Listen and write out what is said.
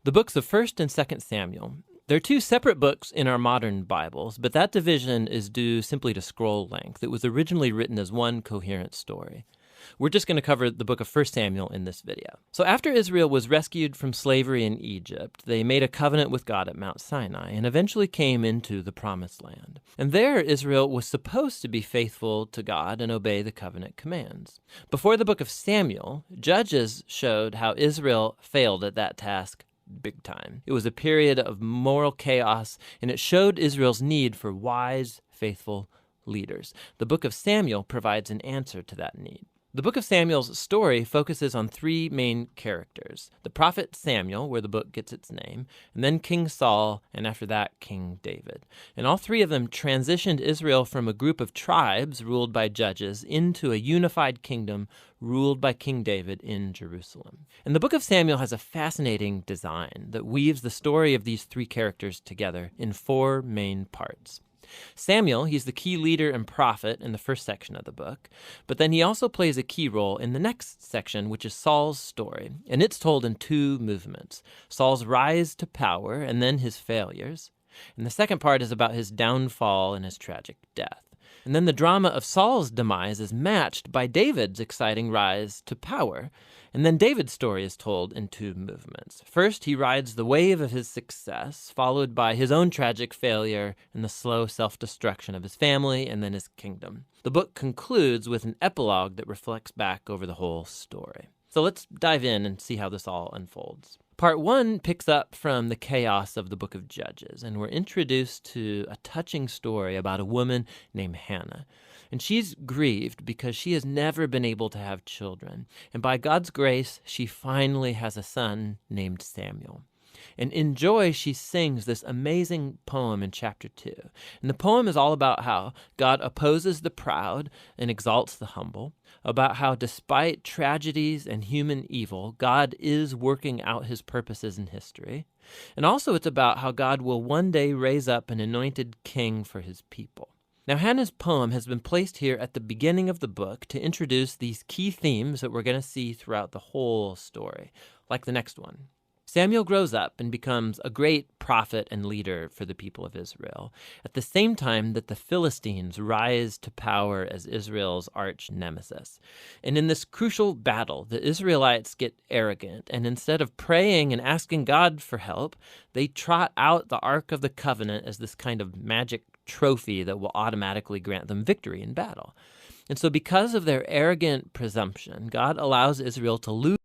The books of 1st and 2nd Samuel. They're two separate books in our modern Bibles, but that division is due simply to scroll length. It was originally written as one coherent story. We're just going to cover the book of 1 Samuel in this video. So after Israel was rescued from slavery in Egypt, they made a covenant with God at Mount Sinai and eventually came into the Promised Land. And there, Israel was supposed to be faithful to God and obey the covenant commands. Before the book of Samuel, Judges showed how Israel failed at that task big time. It was a period of moral chaos, and it showed Israel's need for wise, faithful leaders. The book of Samuel provides an answer to that need. The book of Samuel's story focuses on three main characters: the prophet Samuel, where the book gets its name, and then King Saul, and after that, King David. And all three of them transitioned Israel from a group of tribes ruled by judges into a unified kingdom ruled by King David in Jerusalem. And the book of Samuel has a fascinating design that weaves the story of these three characters together in four main parts. Samuel, he's the key leader and prophet in the first section of the book, but then he also plays a key role in the next section, which is Saul's story, and it's told in two movements: Saul's rise to power and then his failures. And the second part is about his downfall and his tragic death. And then the drama of Saul's demise is matched by David's exciting rise to power. And then David's story is told in two movements. First, he rides the wave of his success, followed by his own tragic failure and the slow self-destruction of his family and then his kingdom. The book concludes with an epilogue that reflects back over the whole story. So let's dive in and see how this all unfolds. Part 1 picks up from the chaos of the book of Judges, and we're introduced to a touching story about a woman named Hannah. And she's grieved because she has never been able to have children. And by God's grace, she finally has a son named Samuel. And in joy, she sings this amazing poem in chapter 2. And the poem is all about how God opposes the proud and exalts the humble, about how despite tragedies and human evil, God is working out his purposes in history. And also it's about how God will one day raise up an anointed king for his people. Now, Hannah's poem has been placed here at the beginning of the book to introduce these key themes that we're going to see throughout the whole story, like the next one. Samuel grows up and becomes a great prophet and leader for the people of Israel, at the same time that the Philistines rise to power as Israel's arch nemesis. And in this crucial battle, the Israelites get arrogant, and instead of praying and asking God for help, they trot out the Ark of the Covenant as this kind of magic trophy that will automatically grant them victory in battle. And so because of their arrogant presumption, God allows Israel to lose